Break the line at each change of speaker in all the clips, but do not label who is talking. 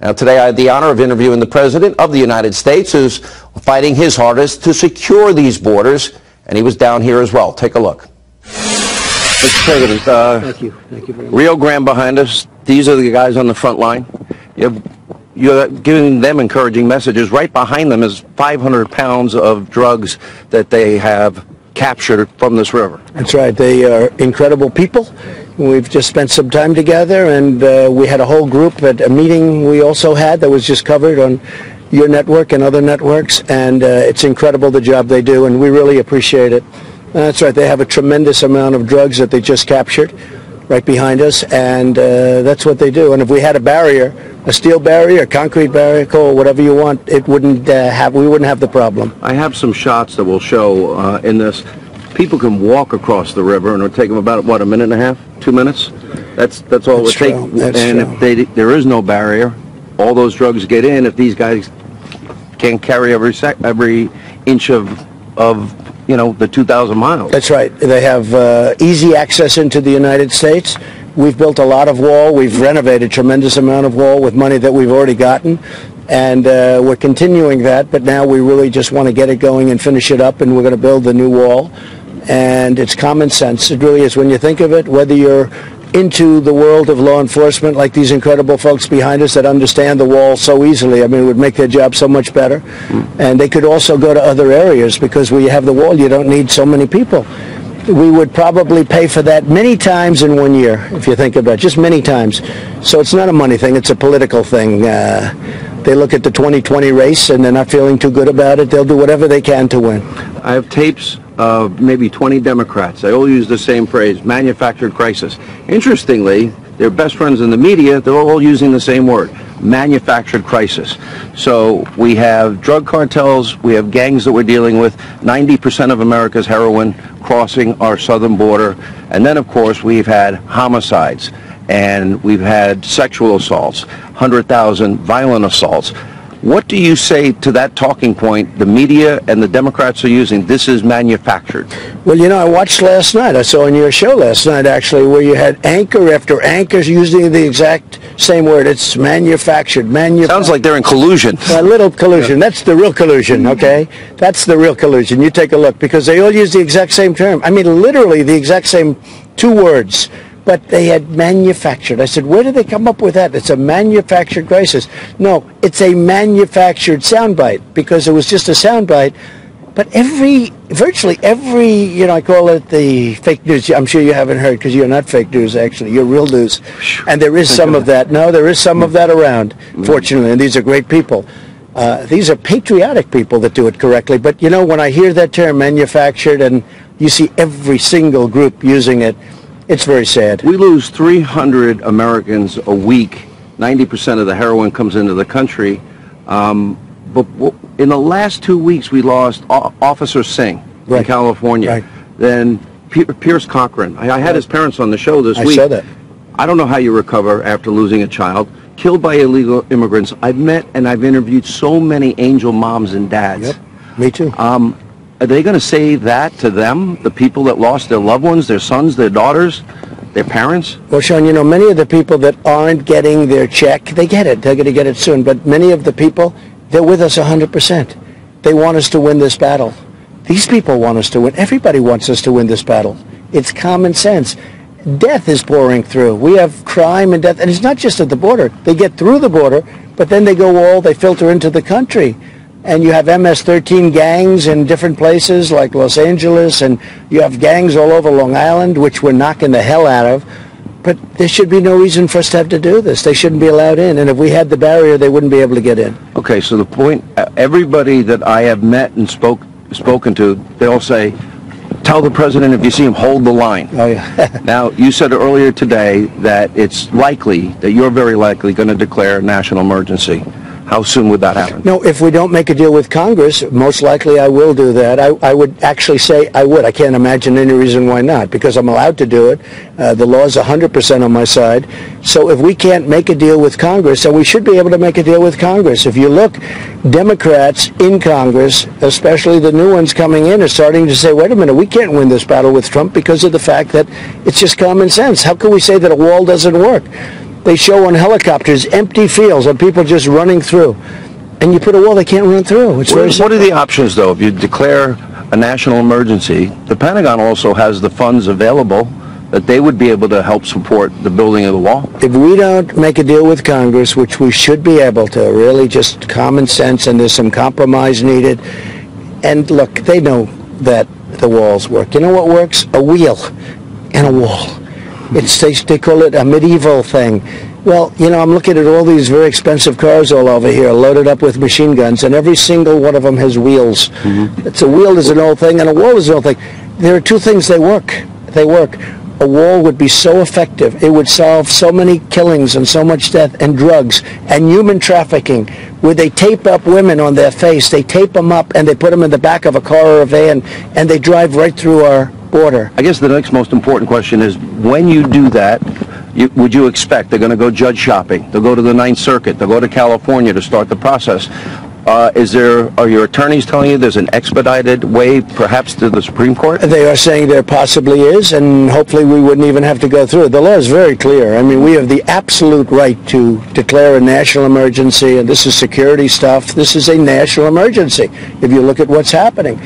Now, today I had the honor of interviewing the President of the United States, who's fighting his hardest to secure these borders, and he was down here as well. Take a look. Mr. President,
Thank you very much.
Rio Grande behind us. These are the guys on the front line. You're giving them encouraging messages. Right behind them is 500 pounds of drugs that they have captured from this river.
That's right. They are incredible people. We've just spent some time together, and we had a whole group at a meeting we also had that was just covered on your network and other networks, and it's incredible the job they do, and we really appreciate it. That's right. They have a tremendous amount of drugs that they just captured right behind us, and that's what they do. And if we had a barrier, a steel barrier, a concrete barrier, coal, whatever you want, it wouldn't we wouldn't have the problem.
I have some shots that will show in this. People can walk across the river, and it'll take them about, what, a minute and a half, 2 minutes? That's all it would take. And if there is no barrier, all those drugs get in. If these guys can't carry every inch of the 2,000 miles.
That's right. They have easy access into the United States. We've built a lot of wall. We've renovated a tremendous amount of wall with money that we've already gotten. And we're continuing that, but now we really just want to get it going and finish it up, and we're going to build the new wall. And it's common sense. It really is. When you think of it, whether you're into the world of law enforcement, like these incredible folks behind us that understand the wall so easily, I mean, it would make their job so much better. And they could also go to other areas, because where you have the wall, you don't need so many people. We would probably pay for that many times in 1 year, if you think about it, just many times. So it's not a money thing, it's a political thing. They look at the 2020 race and they're not feeling too good about it. They'll do whatever they can to win.
I have tapes of maybe 20 Democrats. They all use the same phrase, manufactured crisis. Interestingly, their best friends in the media, they're all using the same word, manufactured crisis. So we have drug cartels, we have gangs that we're dealing with, 90% of America's heroin crossing our southern border, and then of course we've had homicides, and we've had sexual assaults, 100,000 violent assaults. What do you say to that talking point the media and the Democrats are using? This is manufactured.
Well, you know, I watched last night. I saw on your show last night, actually, where you had anchor after anchor using the exact same word. It's manufactured.
Sounds like they're in collusion.
A little collusion. That's the real collusion, okay? That's the real collusion. You take a look, because they all use the exact same term. I mean, literally the exact same two words. But they had manufactured. I said, where did they come up with that? It's a manufactured crisis. No, it's a manufactured soundbite, because it was just a soundbite. But virtually every, I call it the fake news. I'm sure you haven't heard, because you're not fake news, actually. You're real news. And there is some of that. No, there is some of that around, fortunately, and these are great people. These are patriotic people that do it correctly. But, when I hear that term, manufactured, and you see every single group using it, it's very sad.
We lose 300 Americans a week. 90% of the heroin comes into the country. But in the last 2 weeks, we lost Officer Singh in California. Right. Then Pierce Cochran. I had his parents on the show this week.
I saw that.
I don't know how you recover after losing a child. Killed by illegal immigrants. I've met and I've interviewed so many angel moms and dads.
Yep, me too.
Are they going to say that to them, the people that lost their loved ones, their sons, their daughters, their parents?
Well, Sean, many of the people that aren't getting their check, they get it. They're going to get it soon. But many of the people, they're with us 100%. They want us to win this battle. These people want us to win. Everybody wants us to win this battle. It's common sense. Death is pouring through. We have crime and death. And it's not just at the border. They get through the border, but then they filter into the country. And you have MS-13 gangs in different places like Los Angeles, and you have gangs all over Long Island, which we're knocking the hell out of. But there should be no reason for us to have to do this. They shouldn't be allowed in. And if we had the barrier, they wouldn't be able to get in.
Okay, so the point, everybody that I have met and spoken to, they all say, tell the president if you see him, hold the line.
Oh, yeah.
Now, you said earlier today that it's likely, that you're very likely going to declare a national emergency. How soon would that happen?
No, if we don't make a deal with Congress, most likely I will do that. I would actually say I would. I can't imagine any reason why not, because I'm allowed to do it. The law is 100% on my side. So if we can't make a deal with Congress, and we should be able to make a deal with Congress. If you look, Democrats in Congress, especially the new ones coming in, are starting to say, wait a minute, we can't win this battle with Trump because of the fact that it's just common sense. How can we say that a wall doesn't work? They show on helicopters empty fields of people just running through. And you put a wall, they can't run through. It's very simple.
What are the options, though? If you declare a national emergency, the Pentagon also has the funds available that they would be able to help support the building of the wall.
If we don't make a deal with Congress, which we should be able to, really just common sense, and there's some compromise needed. And look, they know that the walls work. You know what works? A wheel and a wall. They call it a medieval thing. Well, you know, I'm looking at all these very expensive cars all over here, loaded up with machine guns, and every single one of them has wheels. It's a wheel is an old thing, and a wall is an old thing. There are two things they work. They work. A wall would be so effective. It would solve so many killings and so much death and drugs and human trafficking, where they tape up women on their face. They tape them up and they put them in the back of a car or a van, and they drive right through our border.
I guess the next most important question is, when you do that, would you expect they're going to go judge shopping? They'll go to the Ninth Circuit. They'll go to California to start the process. Are your attorneys telling you there's an expedited way, perhaps, to the Supreme Court?
They are saying there possibly is, and hopefully we wouldn't even have to go through it. The law is very clear. I mean, we have the absolute right to declare a national emergency, and this is security stuff. This is a national emergency, if you look at what's happening.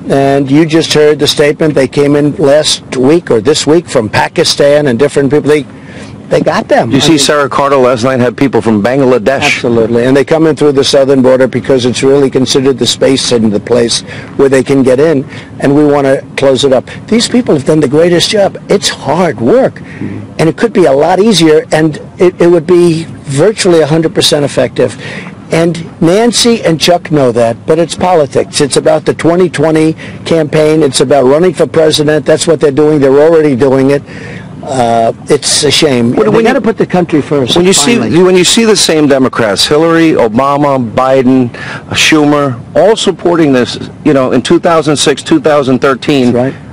And you just heard the statement. They came in last week or this week from Pakistan and different people. They got them.
You see, Sarah Carter last night had people from Bangladesh.
Absolutely. And they come in through the southern border because it's really considered the space and the place where they can get in. And we want to close it up. These people have done the greatest job. It's hard work. And it could be a lot easier. And it would be virtually 100% effective. And Nancy and Chuck know that, but it's politics. It's about the 2020 campaign. It's about running for president. That's what they're doing. They're already doing it. It's a shame. We got to put the country first.
When you see the same Democrats, Hillary, Obama, Biden, Schumer, all supporting this, you know, in 2006, 2013,
that's right.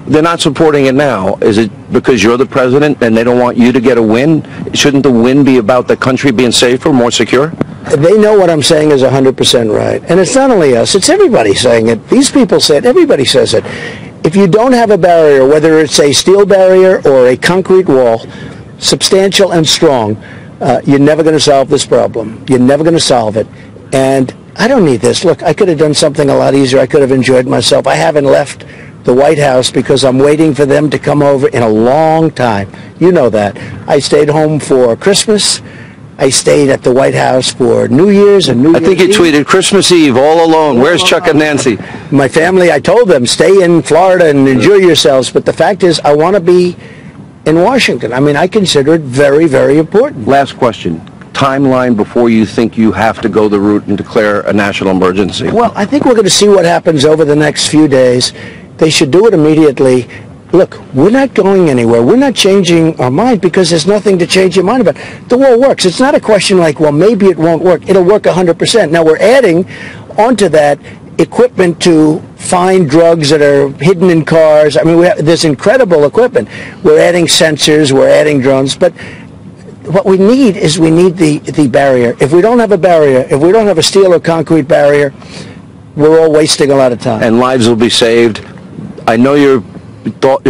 They're not supporting it now. Is it because you're the president and they don't want you to get a win? Shouldn't the win be about the country being safer, more secure?
They know what I'm saying is 100% right. And it's not only us, it's everybody saying it. These people say it, everybody says it. If you don't have a barrier, whether it's a steel barrier or a concrete wall, substantial and strong, you're never going to solve this problem. You're never going to solve it. And I don't need this. Look, I could have done something a lot easier. I could have enjoyed myself. I haven't left the White House because I'm waiting for them to come over in a long time. You know that. I stayed home for Christmas. I stayed at the White House for New Year's and New Year's
I think you tweeted Christmas Eve all alone. Where's Chuck and Nancy?
My family, I told them, stay in Florida and enjoy yourselves. But the fact is, I want to be in Washington. I mean, I consider it very, very important.
Last question. Timeline before you think you have to go the route and declare a national emergency?
Well, I think we're going to see what happens over the next few days. They should do it immediately. Look, we're not going anywhere. We're not changing our mind because there's nothing to change your mind about. The wall works. It's not a question like, well, maybe it won't work. It'll work 100%. Now, we're adding onto that equipment to find drugs that are hidden in cars. I mean, there's incredible equipment. We're adding sensors. We're adding drones. But what we need the barrier. If we don't have a barrier, if we don't have a steel or concrete barrier, we're all wasting a lot of time.
And lives will be saved. I know you're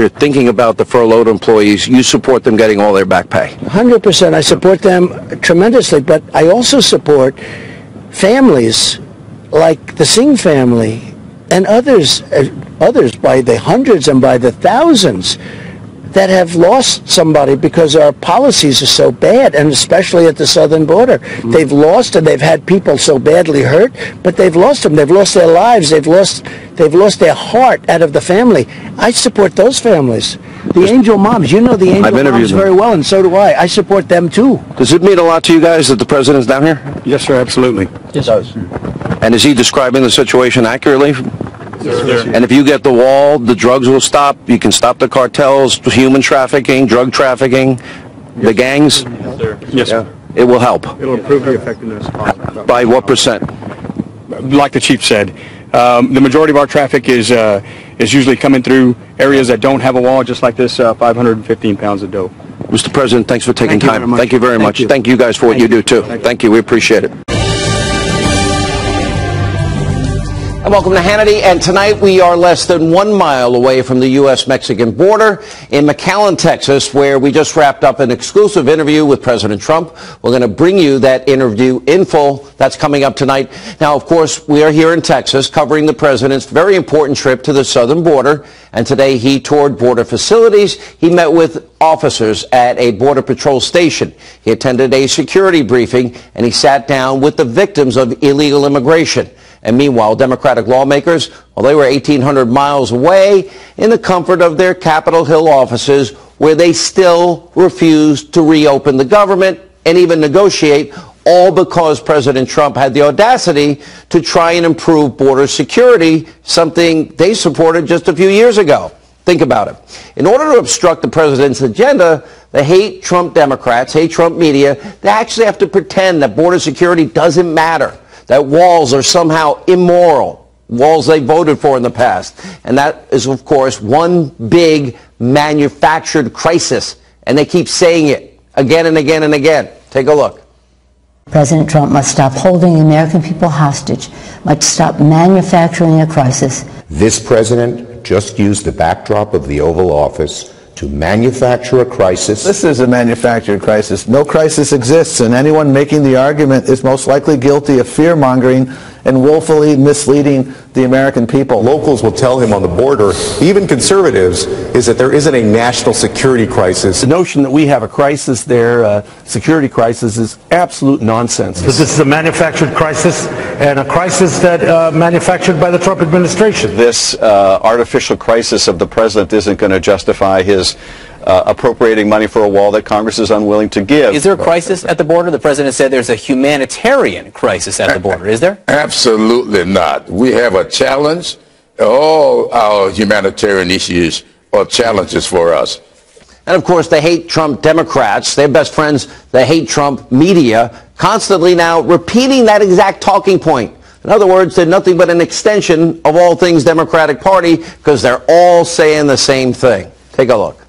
thinking about the furloughed employees. You support them getting all their back pay.
100%. I support them tremendously, but I also support families like the Singh family and others by the hundreds and by the thousands that have lost somebody because our policies are so bad, and especially at the southern border. They've lost, and they've had people so badly hurt, but they've lost them. They've lost their lives. They've lost their heart out of the family. I support those families. The angel moms, you know the angel moms very well, and so do I. I support them too.
Does it mean a lot to you guys that the president's down here?
Yes, sir, absolutely.
Yes, it does. And is he describing the situation accurately?
Yes, sir.
And if you get the wall, the drugs will stop. You can stop the cartels, human trafficking, drug trafficking, the gangs.
Yes, sir. Yes, sir.
It will help.
It'll improve the effectiveness.
By what percent?
Like the chief said, the majority of our traffic is usually coming through areas that don't have a wall, just like this 515 pounds of dope.
Mr. President, thanks for taking time.
Thank you very much.
Thank you guys for what you do, too. Thank you. We appreciate it. And welcome to Hannity. And tonight we are less than 1 mile away from the U.S.-Mexican border in McAllen, Texas, where we just wrapped up an exclusive interview with President Trump. We're going to bring you that interview in full. That's coming up tonight. Now, of course, we are here in Texas covering the president's very important trip to the southern border. And today he toured border facilities. He met with officers at a Border Patrol station. He attended a security briefing, and he sat down with the victims of illegal immigration. And meanwhile, Democratic lawmakers, well, they were 1,800 miles away in the comfort of their Capitol Hill offices, where they still refused to reopen the government and even negotiate, all because President Trump had the audacity to try and improve border security, something they supported just a few years ago. Think about it. In order to obstruct the president's agenda, the hate Trump Democrats, hate Trump media, they actually have to pretend that border security doesn't matter, that walls are somehow immoral, walls they voted for in the past. And that is, of course, one big manufactured crisis. And they keep saying it again and again and again. Take a look.
President Trump must stop holding the American people hostage, must stop manufacturing a crisis.
This president just used the backdrop of the Oval Office to manufacture a crisis.
This is a manufactured crisis. No crisis exists, and anyone making the argument is most likely guilty of fear-mongering and willfully misleading the American people.
Locals will tell him on the border, even conservatives, is that there isn't a national security crisis.
The notion that we have a crisis there, a security crisis, is absolute nonsense.
This is a manufactured crisis, and a crisis that manufactured by the Trump administration.
This artificial crisis of the president isn't going to justify his appropriating money for a wall that Congress is unwilling to give.
Is there a crisis at the border? The president said there's a humanitarian crisis at the border. Is there?
Absolutely not. We have a challenge. All our humanitarian issues are challenges for us.
And of course, the hate Trump Democrats, their best friends, the hate Trump media, constantly now repeating that exact talking point. In other words, they're nothing but an extension of all things Democratic Party, because they're all saying the same thing. Take a look.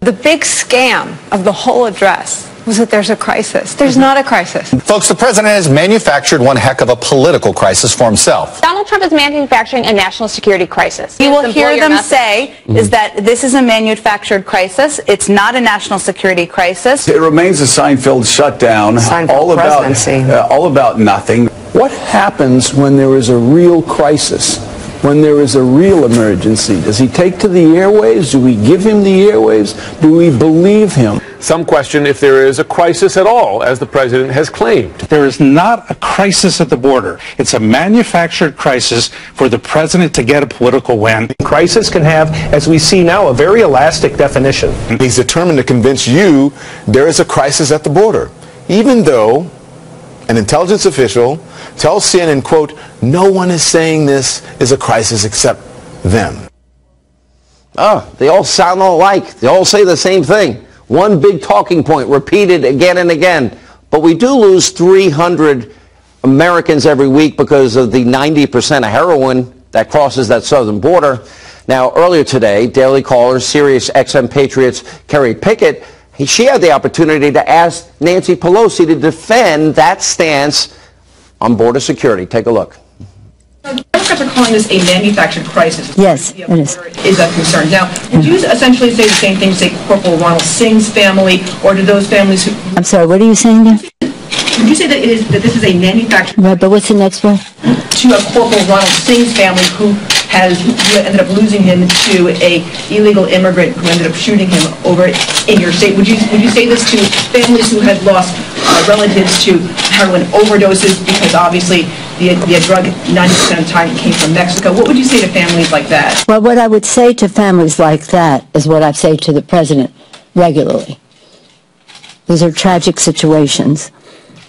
The big scam of the whole address was that there's a crisis. There's not a crisis.
Folks, the president has manufactured one heck of a political crisis for himself.
Donald Trump is manufacturing a national security crisis.
You will hear them say is that this is a manufactured crisis. It's not a national security crisis.
It remains a Seinfeld shutdown, all about nothing.
What happens when there is a real crisis? When there is a real emergency? Does he take to the airwaves? Do we give him the airwaves? Do we believe him?
Some question if there is a crisis at all, as the president has claimed.
There is not a crisis at the border. It's a manufactured crisis for the president to get a political win.
Crisis can have, as we see now, a very elastic definition.
He's determined to convince you there is a crisis at the border, even though an intelligence official tells CNN, quote, no one is saying this is a crisis except them.
Oh, they all sound alike. They all say the same thing. One big talking point repeated again and again. But we do lose 300 Americans every week because of the 90% of heroin that crosses that southern border. Now, earlier today, Daily Caller, Sirius XM Patriots Kerry Pickett, she had the opportunity to ask Nancy Pelosi to defend that stance on border security. Take a look.
Democrats are calling this a manufactured crisis.
Yes, it is.
Is that concern? Now, would you essentially say the same thing to, say, Corporal Ronald Singh's family, or to those families who...
I'm sorry, what are you saying there?
Would you say that this is a manufactured...
Right, but what's the next one?
To a Corporal Ronald Singh's family who ended up losing him to a illegal immigrant who ended up shooting him over in your state. Would you say this to families who had lost relatives to heroin overdoses, because obviously the drug 90% of the time came from Mexico? What would you say to families like that?
Well, what I would say to families like that is what I say to the president regularly. These are tragic situations.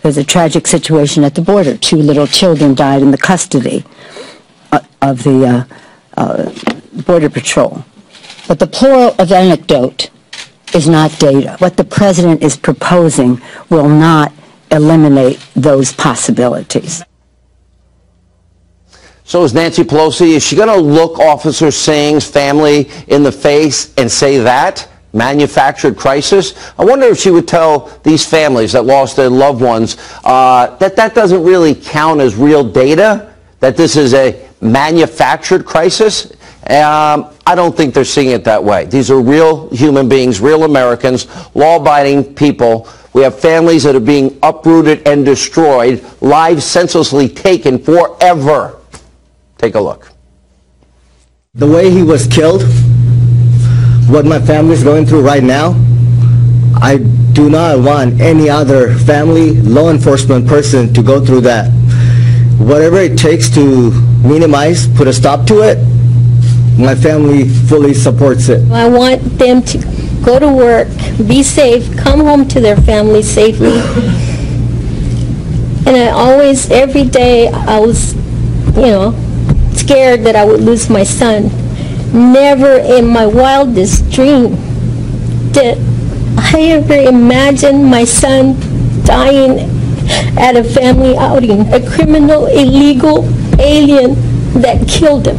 There's a tragic situation at the border. 2 little children died in the custody of the Border Patrol. But the plural of anecdote is not data. What the president is proposing will not eliminate those possibilities.
So is Nancy Pelosi, is she going to look Officer Singh's family in the face and say that? Manufactured crisis? I wonder if she would tell these families that lost their loved ones that doesn't really count as real data, that this is a manufactured crisis, I don't think they're seeing it that way. These are real human beings, real Americans, law-abiding people. We have families that are being uprooted and destroyed, lives senselessly taken forever. Take a look.
The way he was killed, what my family is going through right now, I do not want any other family, law enforcement person to go through that. Whatever it takes to minimize, put a stop to it, my family fully supports it.
I want them to go to work, be safe, come home to their family safely. And I always, every day, I was, scared that I would lose my son. Never in my wildest dream did I ever imagine my son dying at a family outing. A criminal, illegal alien that killed him.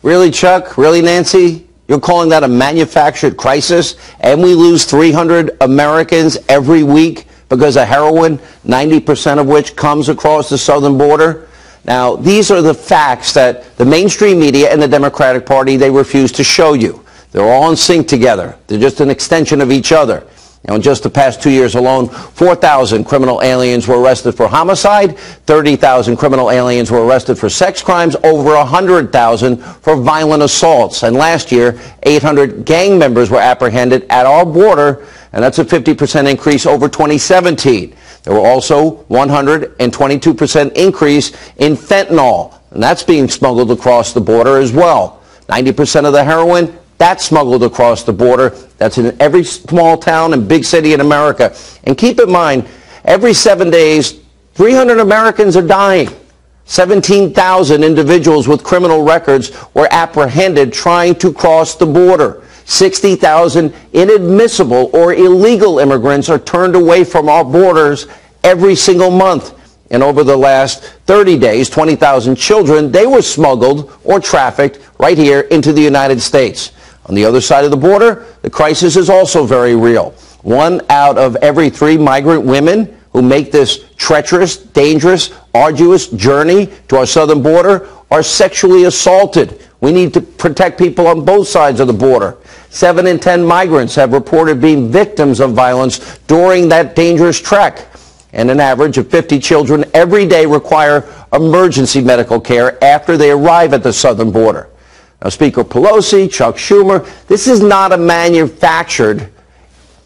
Really, Chuck? Really, Nancy? You're calling that a manufactured crisis? And we lose 300 Americans every week because of heroin, 90% of which comes across the southern border? Now, these are the facts that the mainstream media and the Democratic Party, they refuse to show you. They're all in sync together. They're just an extension of each other. In just the past 2 years alone, 4,000 criminal aliens were arrested for homicide, 30,000 criminal aliens were arrested for sex crimes, over 100,000 for violent assaults. And last year, 800 gang members were apprehended at our border, and that's a 50% increase over 2017. There were also 122% increase in fentanyl, and that's being smuggled across the border as well. 90% of the heroin, that's smuggled across the border. That's in every small town and big city in America. And keep in mind, every 7 days, 300 Americans are dying. 17,000 individuals with criminal records were apprehended trying to cross the border. 60,000 inadmissible or illegal immigrants are turned away from our borders every single month. And over the last 30 days, 20,000 children, they were smuggled or trafficked right here into the United States. On the other side of the border, the crisis is also very real. 1 out of every 3 migrant women who make this treacherous, dangerous, arduous journey to our southern border are sexually assaulted. We need to protect people on both sides of the border. 7 in 10 migrants have reported being victims of violence during that dangerous trek. And an average of 50 children every day require emergency medical care after they arrive at the southern border. Now, Speaker Pelosi, Chuck Schumer, this is not a manufactured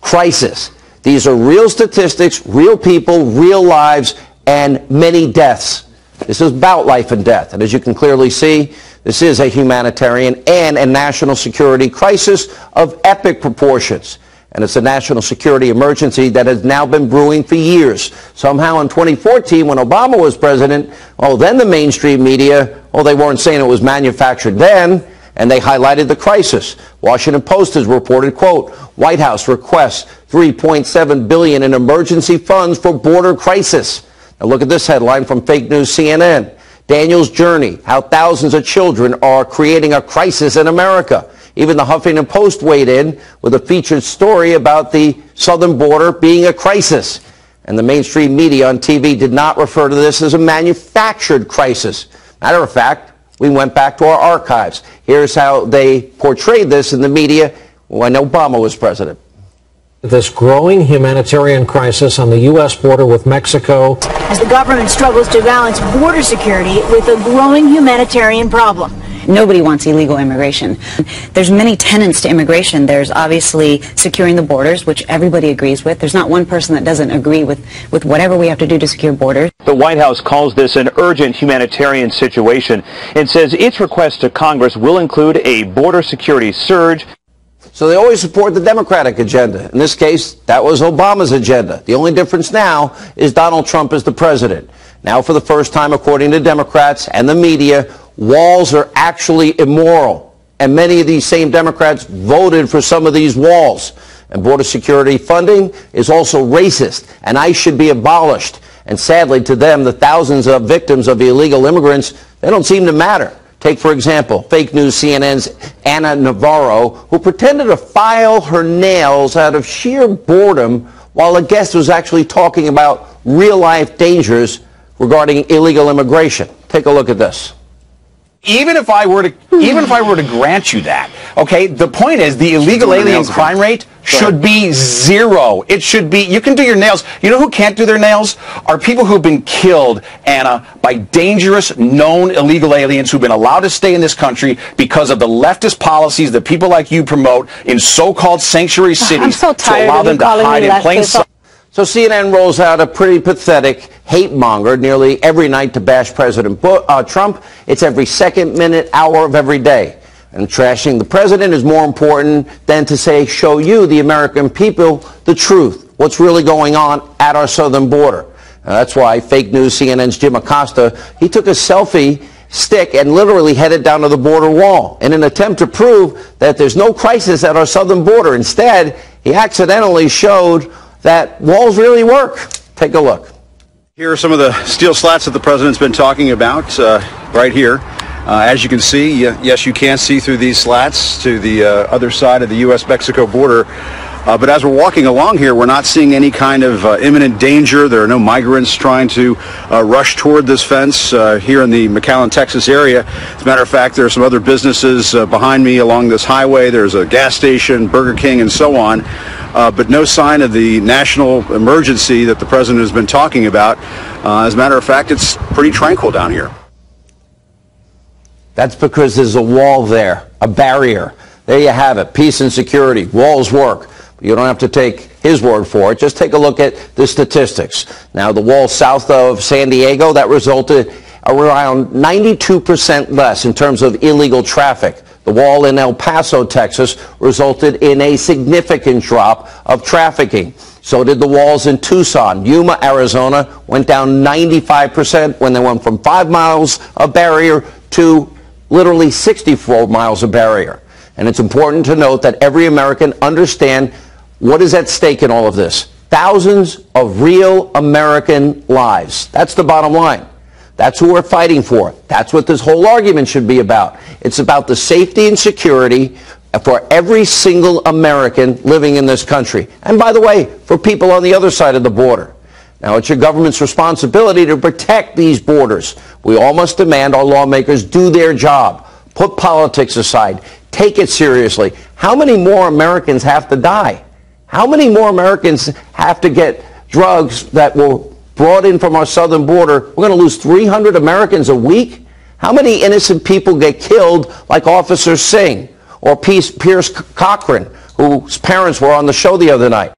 crisis. These are real statistics, real people, real lives, and many deaths. This is about life and death. And as you can clearly see, this is a humanitarian and a national security crisis of epic proportions. And it's a national security emergency that has now been brewing for years. Somehow in 2014, when Obama was president, then the mainstream media, they weren't saying it was manufactured then, and they highlighted the crisis. Washington Post has reported, quote, White House requests $3.7 billion in emergency funds for border crisis. Now look at this headline from fake news CNN. Daniel's journey, how thousands of children are creating a crisis in America. Even the Huffington Post weighed in with a featured story about the southern border being a crisis. And the mainstream media on TV did not refer to this as a manufactured crisis. Matter of fact, we went back to our archives. Here's how they portrayed this in the media when Obama was president.
This growing humanitarian crisis on the U.S. border with Mexico.
As the government struggles to balance border security with a growing humanitarian problem.
Nobody wants illegal immigration. There's many tenets to immigration. There's obviously securing the borders, which everybody agrees with. There's not one person that doesn't agree with whatever we have to do to secure borders.
The White House calls this an urgent humanitarian situation and says its request to Congress will include a border security surge.
So they always support the Democratic agenda. In this case, that was Obama's agenda. The only difference now is Donald Trump is the president. Now, for the first time, according to Democrats and the media, walls are actually immoral. And many of these same Democrats voted for some of these walls. And border security funding is also racist, and ICE should be abolished. And sadly to them, the thousands of victims of illegal immigrants, they don't seem to matter. Take, for example, fake news CNN's Ana Navarro, who pretended to file her nails out of sheer boredom while a guest was actually talking about real-life dangers regarding illegal immigration. Take a look at this.
Even if I were to grant you that, okay, the point is the illegal alien crime rate should be zero. It should be, you can do your nails. You know who can't do their nails? Are people who've been killed, Anna, by dangerous, known illegal aliens who've been allowed to stay in this country because of the leftist policies that people like you promote in so-called sanctuary cities
so
to allow them to hide in plain sight.
So CNN rolls out a pretty pathetic hate monger nearly every night to bash President Trump. It's every second, minute, hour of every day. And trashing the president is more important than to say, show you, the American people, the truth, what's really going on at our southern border. That's why fake news CNN's Jim Acosta, he took a selfie stick and literally headed down to the border wall in an attempt to prove that there's no crisis at our southern border. Instead, he accidentally showed that walls really work. Take a look.
Here are some of the steel slats that the president's been talking about right here. As you can see, yes, you can see through these slats to the other side of the U.S.-Mexico border. But as we're walking along here, we're not seeing any kind of imminent danger. There are no migrants trying to rush toward this fence here in the McAllen, Texas area. As a matter of fact, there are some other businesses behind me along this highway. There's a gas station, Burger King, and so on. But no sign of the national emergency that the president has been talking about. As a matter of fact, it's pretty tranquil down here.
That's because there's a wall there, a barrier. There you have it, peace and security. Walls work. You don't have to take his word for it. Just take a look at the statistics. Now, the wall south of San Diego, that resulted around 92% less in terms of illegal traffic. The wall in El Paso, Texas, resulted in a significant drop of trafficking. So did the walls in Tucson. Yuma, Arizona, went down 95% when they went from 5 miles of barrier to literally 64 miles of barrier. And it's important to note that every American understand what is at stake in all of this. Thousands of real American lives. That's the bottom line. That's who we're fighting for. That's what this whole argument should be about. It's about the safety and security for every single American living in this country. And by the way, for people on the other side of the border. Now, it's your government's responsibility to protect these borders. We all must demand our lawmakers do their job. Put politics aside. Take it seriously. How many more Americans have to die? How many more Americans have to get drugs that were brought in from our southern border? We're going to lose 300 Americans a week? How many innocent people get killed like Officer Singh or Pierce Cochran, whose parents were on the show the other night?